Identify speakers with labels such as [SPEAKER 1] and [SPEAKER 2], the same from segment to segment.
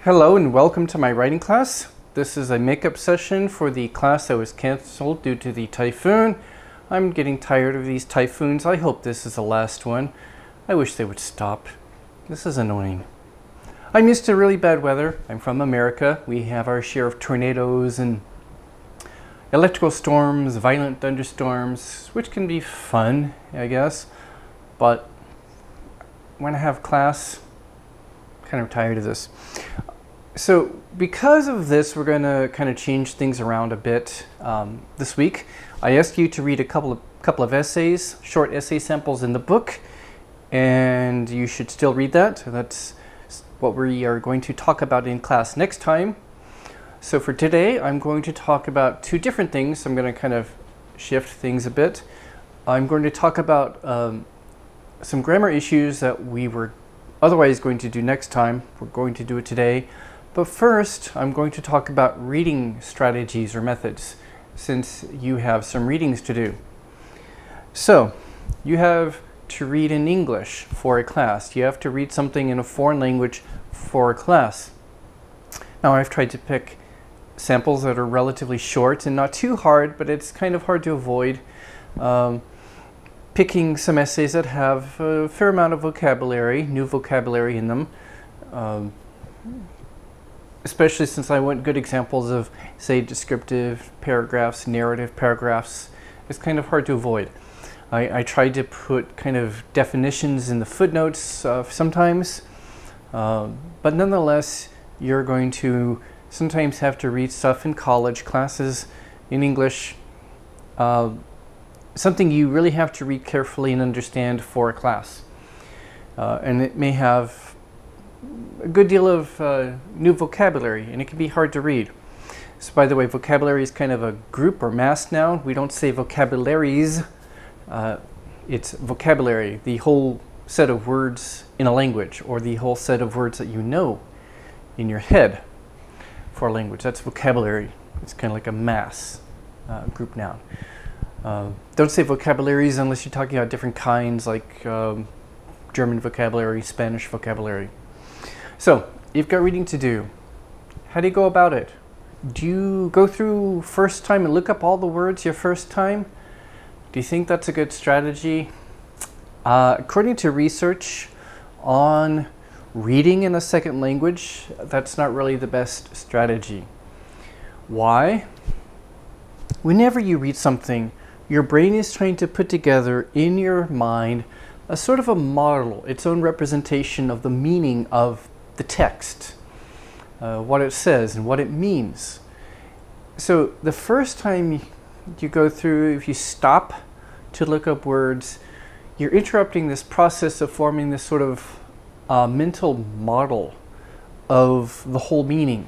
[SPEAKER 1] Hello and welcome to my writing class. This is a makeup session for the class that was canceled due to the typhoon. I'm getting tired of these typhoons. I hope this is the last one. I wish they would stop. This is annoying. I'm used to really bad weather. I'm from America. We have our share of tornadoes and electrical storms, violent thunderstorms, which can be fun, I guess. But when I have class, I'm kind of tired of this. So because of this, we're going to kind of change things around a bit this week. I asked you to read a couple of essays, short essay samples in the book, and you should still read that. That's what we are going to talk about in class next time. So for today, I'm going to talk about two different things. I'm going to kind of shift things a bit. I'm going to talk about some grammar issues that we were otherwise going to do next time. We're going to do it today. But first, I'm going to talk about reading strategies or methods, since you have some readings to do. So, you have to read in English for a class. You have to read something in a foreign language for a class. Now, I've tried to pick samples that are relatively short and not too hard, but it's kind of hard to avoid. Picking some essays that have a fair amount of vocabulary, new vocabulary in them. Especially since I want good examples of, say, descriptive paragraphs, narrative paragraphs. It's kind of hard to avoid. I tried to put kind of definitions in the footnotes sometimes, but nonetheless, you're going to sometimes have to read stuff in college classes in English, something you really have to read carefully and understand for a class. And it may have a good deal of new vocabulary, and it can be hard to read. So by the way, vocabulary is kind of a group or mass noun. We don't say vocabularies. It's vocabulary, the whole set of words in a language, or the whole set of words that you know in your head for a language. That's vocabulary. It's kind of like a mass group noun. Don't say vocabularies unless you're talking about different kinds, like German vocabulary, Spanish vocabulary. So, you've got reading to do. How do you go about it? Do you go through first time and look up all the words your first time? Do you think that's a good strategy? According to research on reading in a second language, that's not really the best strategy. Why? Whenever you read something, your brain is trying to put together in your mind a sort of a model, its own representation of the meaning of the text, what it says and what it means. So the first time you go through, if you stop to look up words, you're interrupting this process of forming this sort of mental model of the whole meaning.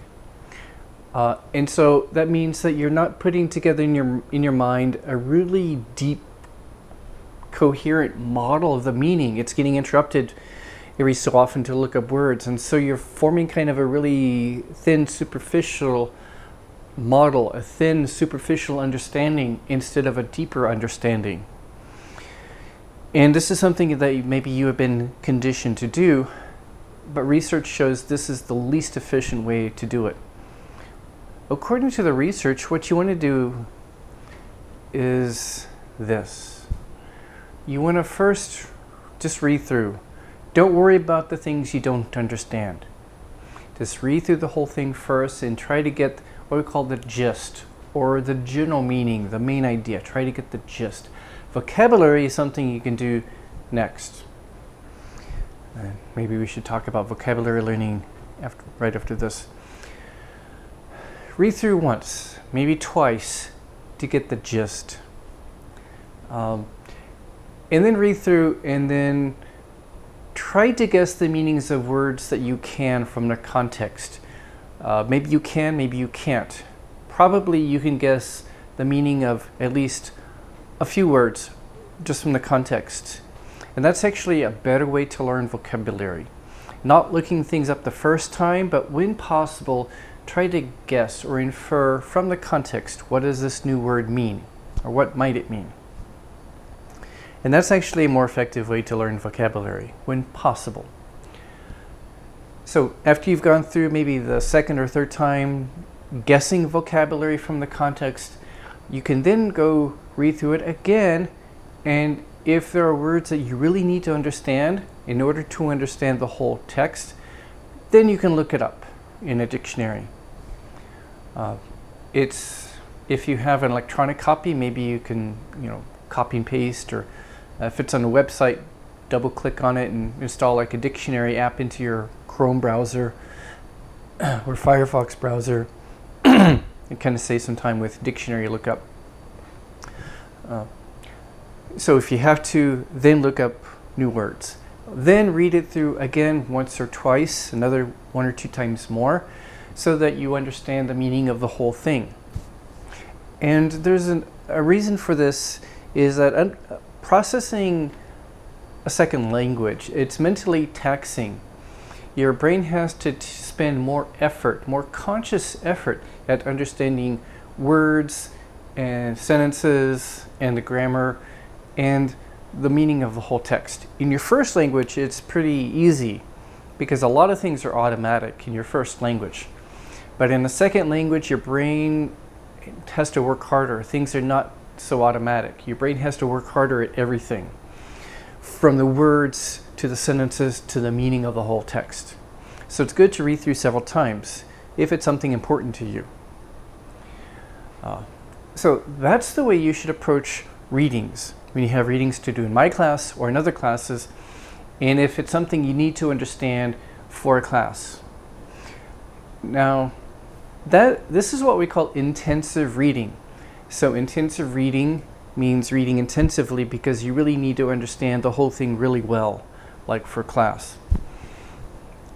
[SPEAKER 1] And so that means that you're not putting together in your mind a really deep, coherent model of the meaning. It's getting interrupted every so often to look up words, and so you're forming kind of a really thin, superficial model, a thin, superficial understanding instead of a deeper understanding. And this is something that maybe you have been conditioned to do, but research shows this is the least efficient way to do it. According to the research, what you want to do is this. You want to first just read through. Don't worry about the things you don't understand. Just read through the whole thing first and try to get what we call the gist, or the general meaning, the main idea. Try to get the gist. Vocabulary is something you can do next. Maybe we should talk about vocabulary learning right after this. Read through once, maybe twice, to get the gist. And then read through and then try to guess the meanings of words that you can from the context. Maybe you can, maybe you can't. Probably you can guess the meaning of at least a few words just from the context. And that's actually a better way to learn vocabulary. Not looking things up the first time, but when possible, try to guess or infer from the context, what does this new word mean? Or what might it mean? And that's actually a more effective way to learn vocabulary, when possible. So after you've gone through maybe the second or third time guessing vocabulary from the context, you can then go read through it again, and if there are words that you really need to understand in order to understand the whole text, then you can look it up in a dictionary. If you have an electronic copy, maybe you can copy and paste, or if it's on a website, double click on it and install like a dictionary app into your Chrome browser or Firefox browser and kind of save some time with dictionary lookup. So if you have to, then look up new words. Then read it through again once or twice, another 1 or 2 times more, so that you understand the meaning of the whole thing. And there's a reason for this, is that processing a second language, it's mentally taxing. Your brain has to spend more effort, more conscious effort at understanding words and sentences and the grammar and the meaning of the whole text. In your first language, it's pretty easy because a lot of things are automatic in your first language. But in the second language, your brain has to work harder. Things are not so automatic. Your brain has to work harder at everything, from the words to the sentences to the meaning of the whole text. So it's good to read through several times if it's something important to you. So that's the way you should approach readings when you have readings to do in my class or in other classes, and if it's something you need to understand for a class. Now, this is what we call intensive reading. So intensive reading means reading intensively because you really need to understand the whole thing really well, like for class.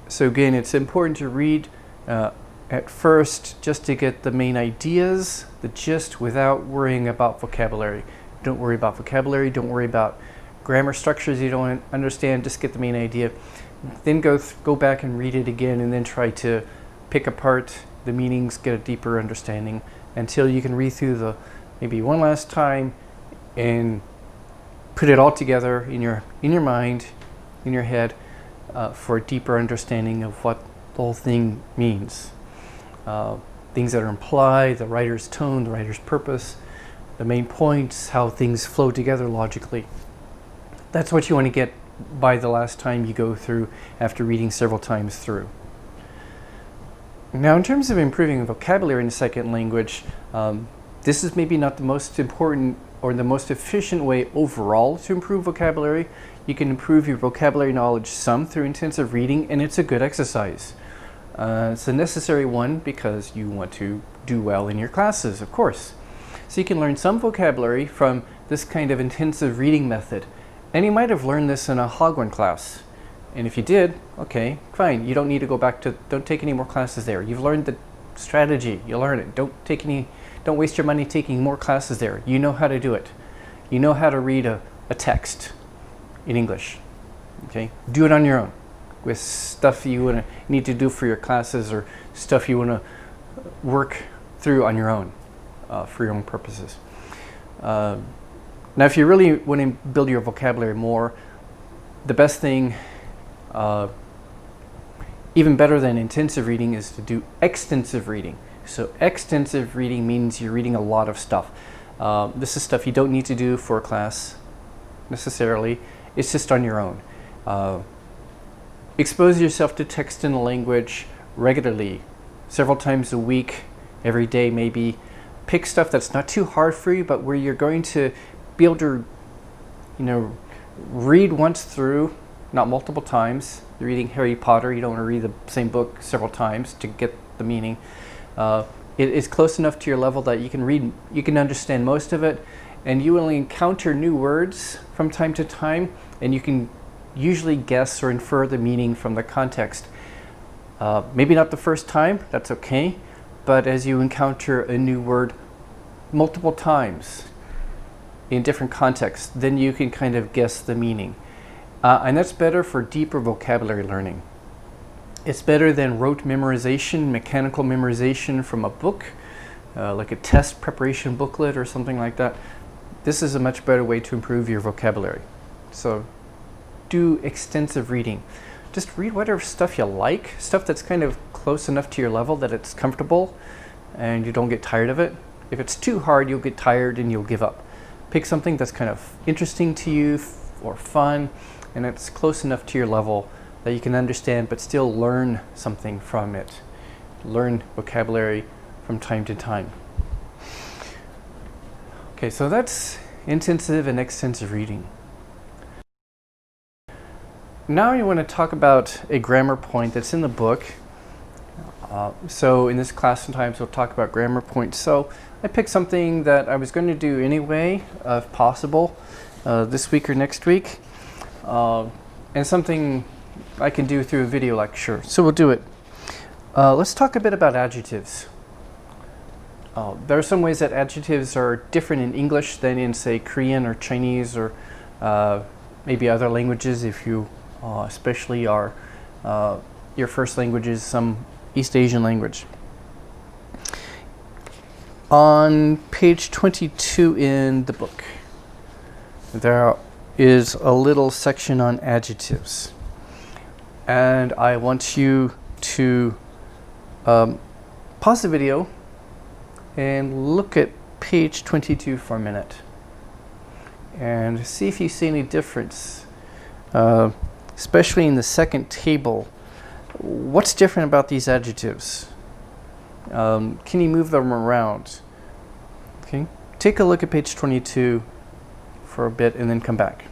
[SPEAKER 1] So again, it's important to read at first just to get the main ideas, the gist, without worrying about vocabulary. Don't worry about vocabulary, don't worry about grammar structures you don't understand, just get the main idea. Then go back and read it again, and then try to pick apart the meanings, get a deeper understanding, until you can read through maybe one last time and put it all together in your mind, in your head, for a deeper understanding of what the whole thing means. Things that are implied, the writer's tone, the writer's purpose, the main points, how things flow together logically. That's what you want to get by the last time you go through after reading several times through. Now, in terms of improving vocabulary in a second language, this is maybe not the most important or the most efficient way overall to improve vocabulary. You can improve your vocabulary knowledge some through intensive reading, and it's a good exercise. It's a necessary one because you want to do well in your classes, of course. So you can learn some vocabulary from this kind of intensive reading method. And you might have learned this in a Hagwon class. And if you did, okay, fine. You don't need to go back don't take any more classes there. You've learned the strategy, you learn it. Don't waste your money taking more classes there. You know how to do it. You know how to read a text in English. Okay, do it on your own with stuff you need to do for your classes, or stuff you want to work through on your own for your own purposes. Now, if you really want to build your vocabulary more, the best thing, even better than intensive reading, is to do extensive reading. So extensive reading means you're reading a lot of stuff. This is stuff you don't need to do for a class necessarily. It's just on your own. Expose yourself to text in a language regularly, several times a week, every day maybe. Pick stuff that's not too hard for you, but where you're going to be able to, read once through, not multiple times. You're reading Harry Potter, you don't want to read the same book several times to get the meaning. It is close enough to your level that you can understand most of it, and you will encounter new words from time to time, and you can usually guess or infer the meaning from the context. Maybe not the first time, that's okay, but as you encounter a new word multiple times in different contexts, then you can kind of guess the meaning. And that's better for deeper vocabulary learning. It's better than rote memorization, mechanical memorization from a book, like a test preparation booklet or something like that. This is a much better way to improve your vocabulary. So do extensive reading. just read whatever stuff you like, stuff that's kind of close enough to your level that it's comfortable and you don't get tired of it. If it's too hard, you'll get tired and you'll give up. Pick something that's kind of interesting to you or fun, and it's close enough to your level that you can understand but still learn something from it. Learn vocabulary from time to time. Okay, so that's intensive and extensive reading. Now you want to talk about a grammar point that's in the book. So in this class sometimes we'll talk about grammar points. So I picked something that I was going to do anyway, if possible, this week or next week. And something I can do through a video lecture. So we'll do it. Let's talk a bit about adjectives. There are some ways that adjectives are different in English than in, say, Korean or Chinese or maybe other languages if you especially are your first language is some East Asian language. On page 22 in the book, there is a little section on adjectives. And I want you to pause the video and look at page 22 for a minute and see if you see any difference, especially in the second table. What's different about these adjectives? Can you move them around? Okay, take a look at page 22 for a bit and then come back.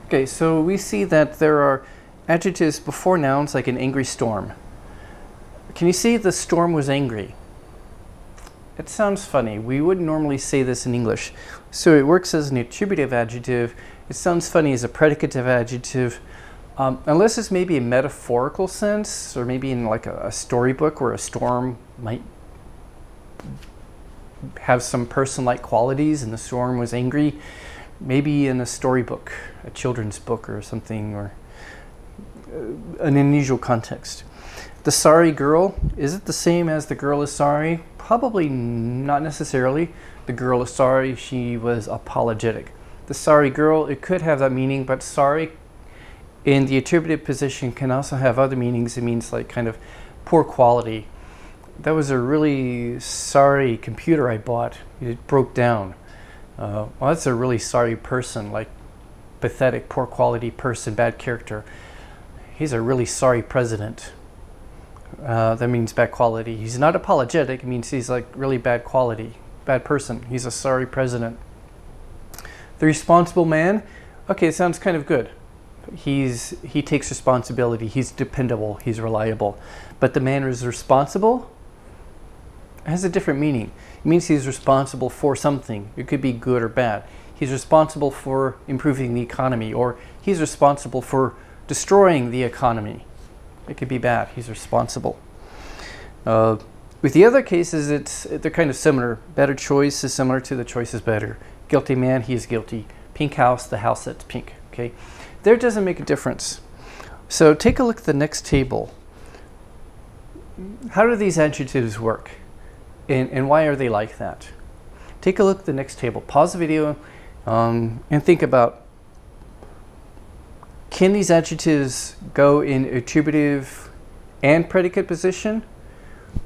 [SPEAKER 1] Okay, so we see that there are adjectives before nouns like an angry storm. Can you see the storm was angry? It sounds funny. We wouldn't normally say this in English. So it works as an attributive adjective. It sounds funny as a predicative adjective. Unless it's maybe a metaphorical sense, or maybe in like a storybook where a storm might have some person-like qualities and the storm was angry. Maybe in a storybook, a children's book or something, or an unusual context. The sorry girl, is it the same as the girl is sorry? Probably not necessarily. The girl is sorry, she was apologetic. The sorry girl, it could have that meaning, but sorry in the attributive position can also have other meanings. It means like kind of poor quality. That was a really sorry computer I bought. It broke down. Well, that's a really sorry person, like pathetic, poor quality person, bad character. He's a really sorry president. That means bad quality. He's not apologetic. It means he's like really bad quality, bad person. He's a sorry president. The responsible man, okay, it sounds kind of good. He takes responsibility. He's dependable. He's reliable. But the man is responsible has a different meaning. It means he's responsible for something. It could be good or bad. He's responsible for improving the economy, or he's responsible for destroying the economy. It could be bad. He's responsible. With the other cases, they're kind of similar. Better choice is similar to the choice is better. Guilty man, he is guilty. Pink house, the house that's pink. Okay, there doesn't make a difference. So take a look at the next table. How do these adjectives work? And why are they like that? Take a look at the next table. Pause the video and think about, can these adjectives go in attributive and predicate position?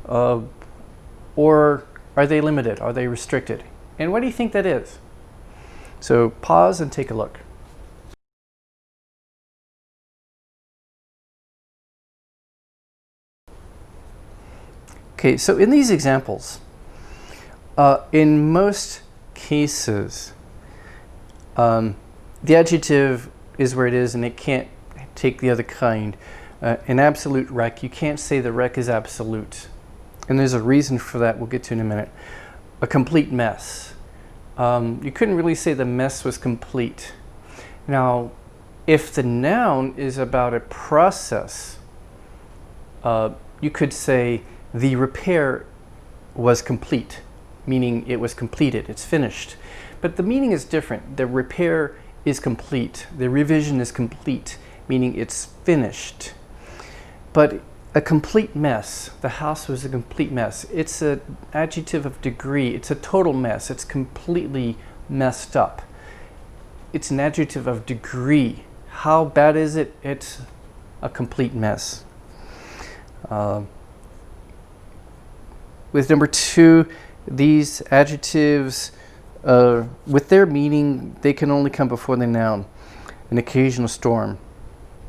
[SPEAKER 1] Or are they limited? Are they restricted? And what do you think that is? So pause and take a look. Okay, so in these examples, in most cases, the adjective is where it is and it can't take the other kind. An absolute wreck, you can't say the wreck is absolute. And there's a reason for that we'll get to in a minute. A complete mess. You couldn't really say the mess was complete. Now, if the noun is about a process, you could say the repair was complete, meaning it was completed, it's finished. But the meaning is different. The repair is complete. The revision is complete, meaning it's finished. But a complete mess, the house was a complete mess. It's an adjective of degree. It's a total mess. It's completely messed up. it's an adjective of degree. How bad is it? It's a complete mess. With number 2, these adjectives, with their meaning, they can only come before the noun. An occasional storm.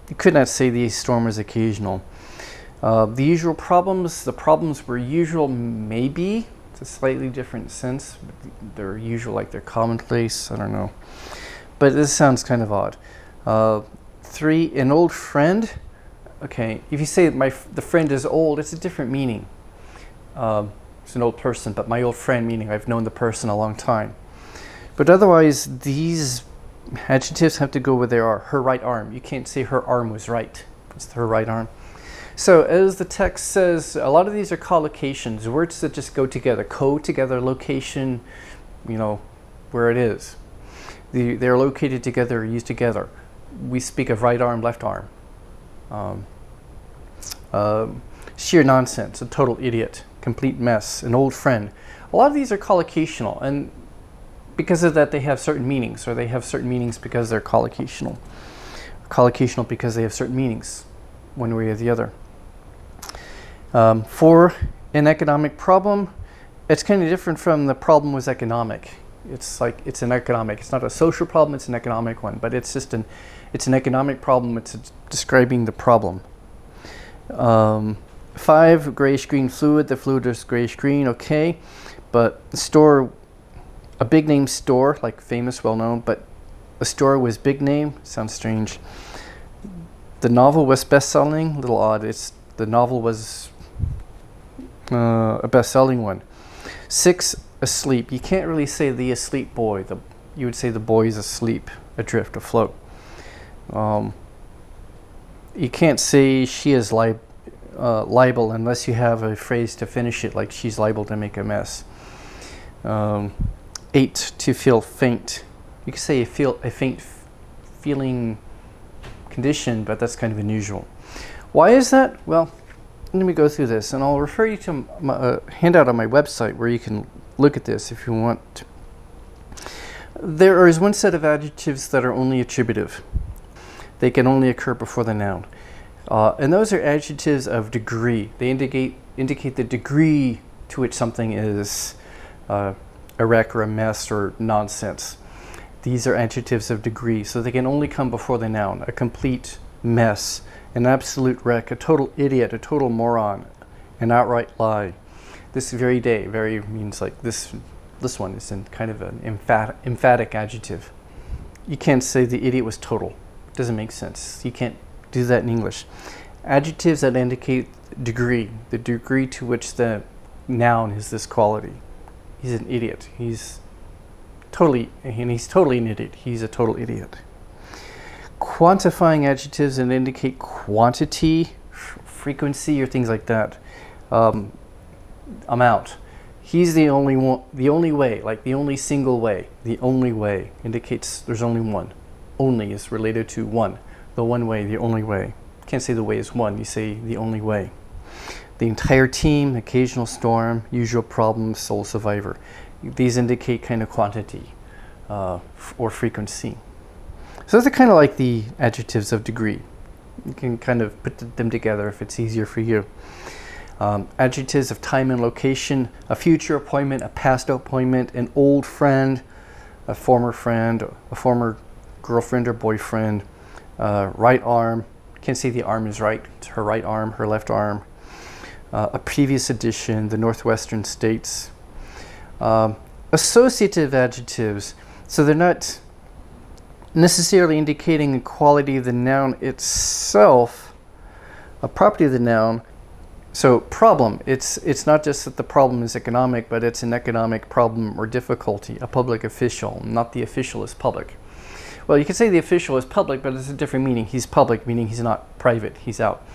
[SPEAKER 1] You could not say the storm was occasional. The usual problems, the problems were usual, maybe. It's a slightly different sense. They're usual, like they're commonplace. I don't know. But this sounds kind of odd. 3, an old friend. Okay, if you say the friend is old, it's a different meaning. It's an old person, but my old friend, meaning I've known the person a long time. But otherwise, these adjectives have to go where they are. Her right arm. You can't say her arm was right. It's her right arm. So as the text says, a lot of these are collocations, words that just go together. Co-together, location, where it is. They're located together or used together. We speak of right arm, left arm. Sheer nonsense, a total idiot, complete mess, an old friend. A lot of these are collocational, and because of that they have certain meanings, or they have certain meanings because they're collocational. Collocational because they have certain meanings, one way or the other. 4, an economic problem. It's kind of different from the problem was economic. It's like it's an economic. It's not a social problem. It's an economic one. But it's just it's an economic problem. It's describing the problem. 5, grayish green fluid. The fluid is grayish green. Okay, but the store, a big name store, like famous, well known, but a store was big name. Sounds strange. The novel was best-selling. A little odd. The novel was a best-selling one. 6, asleep. You can't really say the asleep boy. You would say the boy is asleep, adrift, afloat. You can't say she is liable unless you have a phrase to finish it, like she's liable to make a mess. 8, to feel faint. You could say a faint feeling condition, but that's kind of unusual. Why is that? Well, let me go through this, and I'll refer you to a handout on my website where you can look at this if you want. There is one set of adjectives that are only attributive. They can only occur before the noun. And those are adjectives of degree. They indicate the degree to which something is a wreck or a mess or nonsense. These are adjectives of degree, so they can only come before the noun. A complete mess, an absolute wreck, a total idiot, a total moron, an outright lie. This very day, very means like this one is in kind of an emphatic adjective. You can't say the idiot was total. It doesn't make sense. You can't do that in English. Adjectives that indicate degree, the degree to which the noun is this quality. He's an idiot. He's totally an idiot. He's a total idiot. Quantifying adjectives that indicate quantity, frequency, or things like that. Amount. He's the only one, the only way, like the only single way. The only way indicates there's only one. Only is related to one. The one way, the only way. You can't say the way is one, you say the only way. The entire team, occasional storm, usual problem, sole survivor. These indicate kind of quantity or frequency. So those are kind of like the adjectives of degree. You can kind of put them together if it's easier for you. Adjectives of time and location, a future appointment, a past appointment, an old friend, a former girlfriend or boyfriend, right arm. Can't say the arm is right. It's her right arm, her left arm. A previous edition, the Northwestern States. Associative adjectives, so they're not necessarily indicating a quality of the noun itself, a property of the noun. So problem, it's not just that the problem is economic, but it's an economic problem or difficulty. A public official, not the official is public. Well, you could say the official is public, but it's a different meaning. He's public, meaning he's not private, he's out.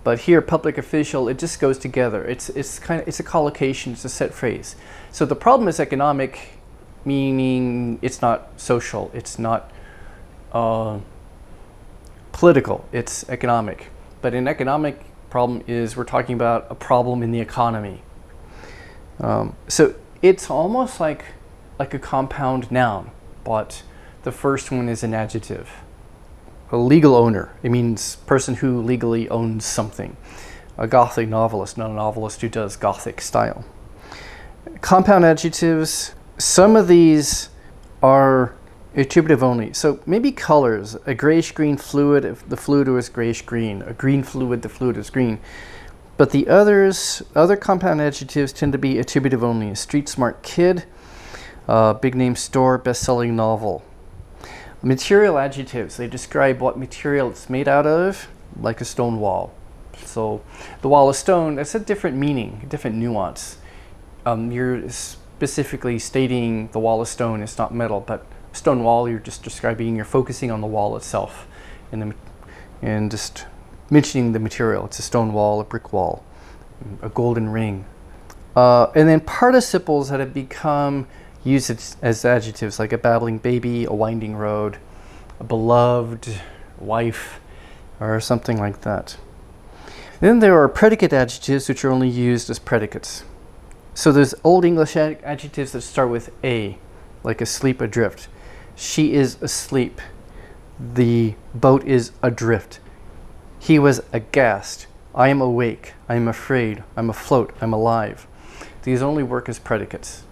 [SPEAKER 1] But here, public official, it just goes together. It's a collocation, it's a set phrase. So the problem is economic, meaning it's not social, it's not political, it's economic. But an economic problem is, we're talking about a problem in the economy. So it's almost like a compound noun, but The first one is an adjective. A legal owner. It means person who legally owns something. A Gothic novelist, not a novelist who does Gothic style. Compound adjectives, some of these are attributive only. So maybe colors, a grayish-green fluid, if the fluid was grayish-green. A green fluid, the fluid is green. But the other compound adjectives tend to be attributive only. A street-smart kid, big name store, best-selling novel. Material adjectives, they describe what material it's made out of, like a stone wall. So the wall of stone, that's a different meaning, a different nuance. You're specifically stating the wall of stone is not metal, but stone wall, you're just describing, you're focusing on the wall itself and just mentioning the material. It's a stone wall, a brick wall, a golden ring. And then participles that have become used as adjectives, like a babbling baby, a winding road, a beloved wife, or something like that. Then there are predicate adjectives, which are only used as predicates. So there's Old English adjectives that start with a, like asleep, adrift. She is asleep. The boat is adrift. He was aghast. I am awake. I am afraid. I'm afloat. I'm alive. These only work as predicates.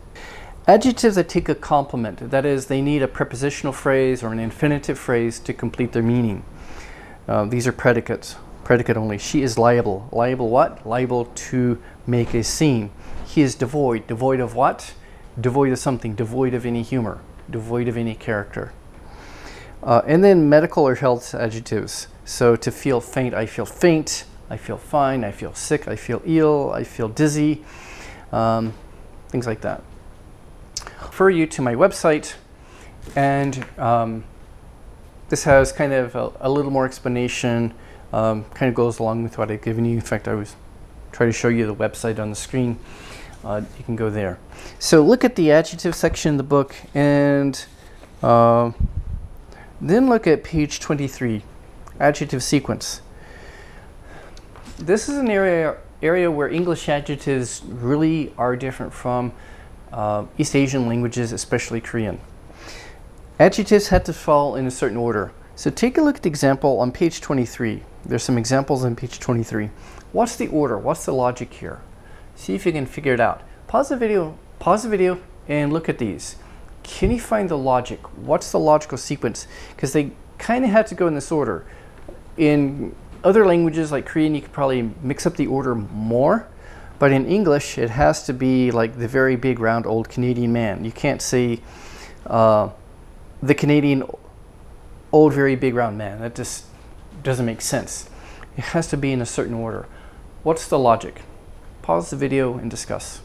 [SPEAKER 1] Adjectives that take a complement, that is, they need a prepositional phrase or an infinitive phrase to complete their meaning. These are predicates, predicate only. She is liable. Liable what? Liable to make a scene. He is devoid. Devoid of what? Devoid of something. Devoid of any humor. Devoid of any character. And then medical or health adjectives. So to feel faint, I feel faint. I feel fine. I feel sick. I feel ill. I feel dizzy. Things like that. Refer you to my website, and this has kind of a little more explanation, kind of goes along with what I've given you. In fact, I was trying to show you the website on the screen. You can go there. So look at the adjective section in the book, and then look at page 23, adjective sequence. This is an area where English adjectives really are different from East Asian languages, especially Korean. Adjectives had to fall in a certain order. So take a look at the example on page 23. There's some examples on page 23. What's the order? What's the logic here? See if you can figure it out. Pause the video and look at these. Can you find the logic? What's the logical sequence? Because they kind of have to go in this order. In other languages like Korean, you could probably mix up the order more. But in English, it has to be like the very big, round, old Canadian man. You can't say the Canadian old, very big, round man. That just doesn't make sense. It has to be in a certain order. What's the logic? Pause the video and discuss.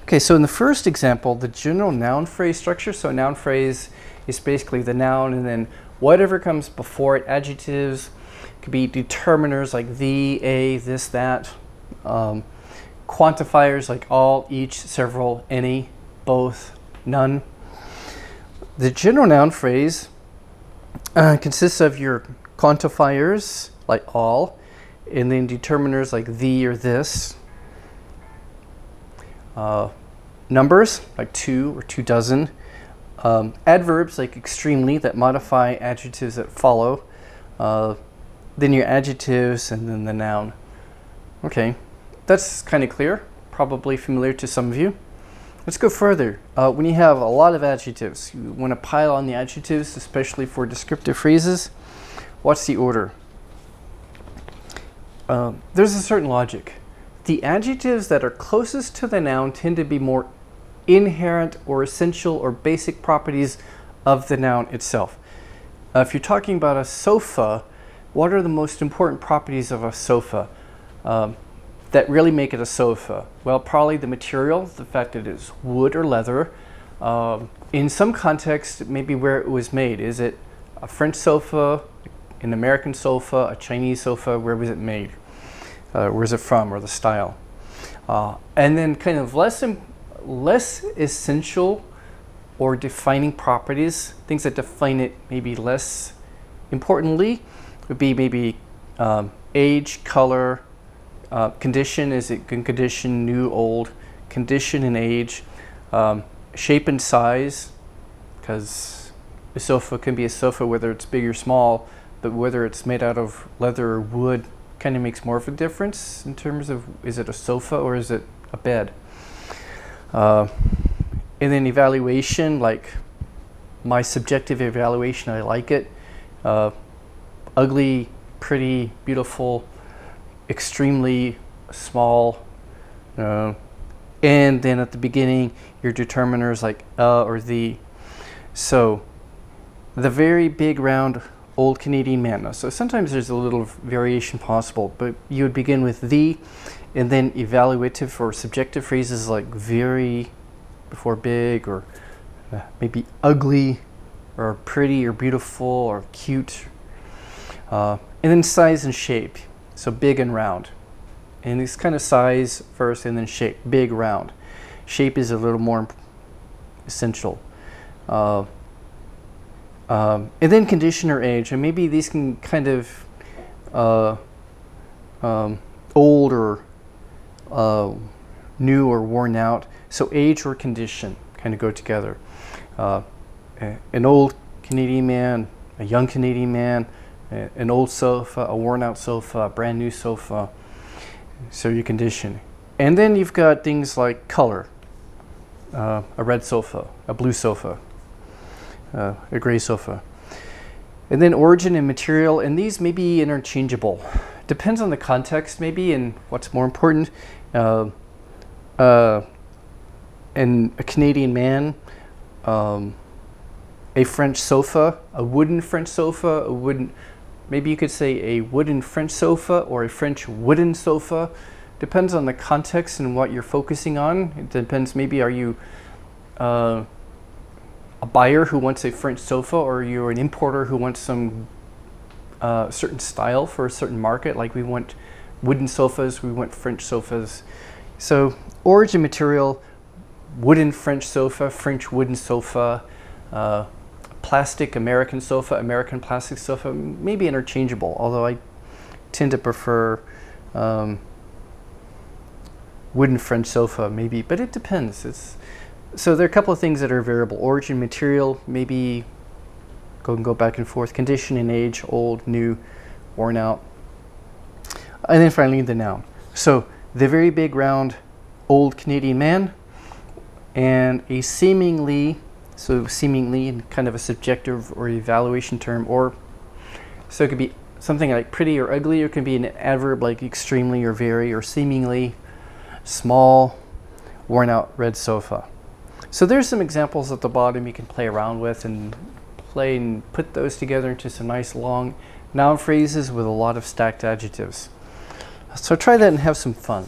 [SPEAKER 1] Okay, so in the first example, the general noun phrase structure, so a noun phrase is basically the noun and then whatever comes before it, adjectives, could be determiners like the, a, this, that, quantifiers like all, each, several, any, both, none. The general noun phrase consists of your quantifiers like all, and then determiners like the or this. Numbers like 2 or 2 dozen, adverbs like extremely that modify adjectives that follow, then your adjectives and then the noun. Okay, that's kind of clear, probably familiar to some of you. Let's go further. When you have a lot of adjectives, you want to pile on the adjectives, especially for descriptive phrases. What's the order? There's a certain logic. The adjectives that are closest to the noun tend to be more inherent or essential or basic properties of the noun itself. If you're talking about a sofa, what are the most important properties of a sofa that really make it a sofa? Well, probably the material, the fact that it is wood or leather. In some context, maybe where it was made. Is it a French sofa, an American sofa, a Chinese sofa? Where was it made? Where is it from, or the style? And then kind of less essential or defining properties, things that define it maybe less importantly, would be maybe age, color, condition, is it good condition, new, old, condition and age, shape and size, because a sofa can be a sofa whether it's big or small, but whether it's made out of leather or wood kind of makes more of a difference in terms of, is it a sofa or is it a bed? And then evaluation, like my subjective evaluation, I like it. Ugly, pretty, beautiful, extremely small. And then at the beginning, your determiners like or the. So the very big, round, old Canadian man. So sometimes there's a little variation possible, but you would begin with the, and then evaluative or subjective phrases like very before big, or maybe ugly, or pretty, or beautiful, or cute. And then size and shape. So big and round. And it's kind of size first and then shape. Big, round. Shape is a little more essential. And then condition or age. And maybe these can kind of old or new or worn out. So age or condition kind of go together. An old Canadian man, a young Canadian man, an old sofa, a worn out sofa, a brand new sofa. So you condition. And then you've got things like color. A red sofa, a blue sofa, a gray sofa. And then origin and material, and these may be interchangeable. Depends on the context maybe and what's more important. And a Canadian man, a French sofa, a wooden French sofa, maybe you could say a wooden French sofa or a French wooden sofa. Depends on the context and what you're focusing on. It depends, maybe are you a buyer who wants a French sofa, or you're an importer who wants some certain style for a certain market, like we want wooden sofas, we want French sofas. So origin material, wooden French sofa, French wooden sofa, plastic American sofa, American plastic sofa, maybe interchangeable, although I tend to prefer wooden French sofa maybe, but it depends. So there are a couple of things that are variable. Origin, material, maybe go back and forth. Condition and age, old, new, worn out. And then finally the noun. So the very big, round, old Canadian man, and a seemingly kind of a subjective or evaluation term, or so it could be something like pretty or ugly, or it can be an adverb like extremely or very or seemingly, small, worn out red sofa. So there's some examples at the bottom you can play around with and put those together into some nice long noun phrases with a lot of stacked adjectives. So try that and have some fun.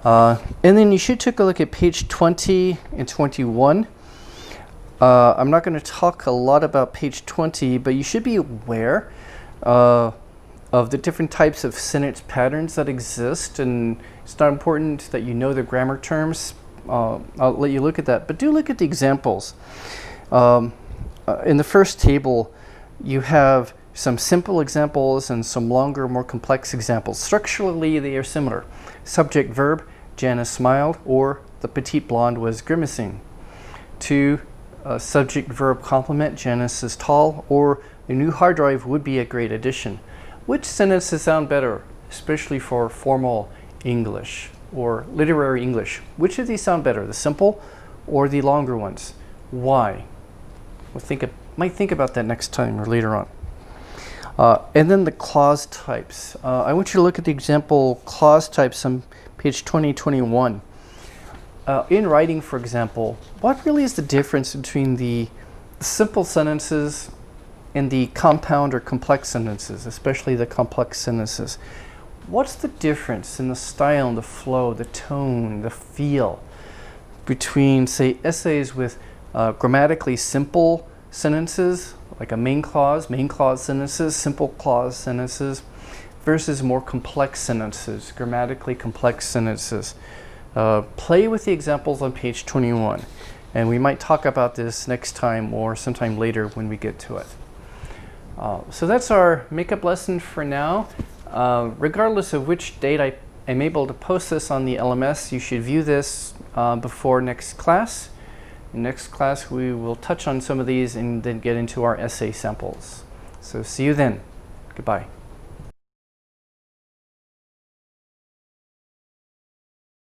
[SPEAKER 1] And then you should take a look at page 20 and 21. I'm not going to talk a lot about page 20, but you should be aware of the different types of sentence patterns that exist, and it's not important that you know the grammar terms. I'll let you look at that, but do look at the examples. In the first table, you have some simple examples and some longer, more complex examples. Structurally, they are similar. Subject, verb, Janice smiled, or the petite blonde was grimacing. 2, subject, verb, complement, Janice is tall, or a new hard drive would be a great addition. Which sentences sound better, especially for formal English or literary English? Which of these sound better, the simple or the longer ones? Why? Might think about that next time or later on. And then the clause types. I want you to look at the example clause types on page 20-21. In writing, for example, what really is the difference between the simple sentences and the compound or complex sentences, especially the complex sentences? What's the difference in the style, the flow, the tone, the feel between, say, essays with grammatically simple sentences, like a main clause sentences, simple clause sentences, versus more complex sentences, grammatically complex sentences? Play with the examples on page 21, and we might talk about this next time or sometime later when we get to it. So that's our makeup lesson for now. Regardless of which date I am able to post this on the LMS, you should view this before next class. In next class, we will touch on some of these and then get into our essay samples. So see you then. Goodbye.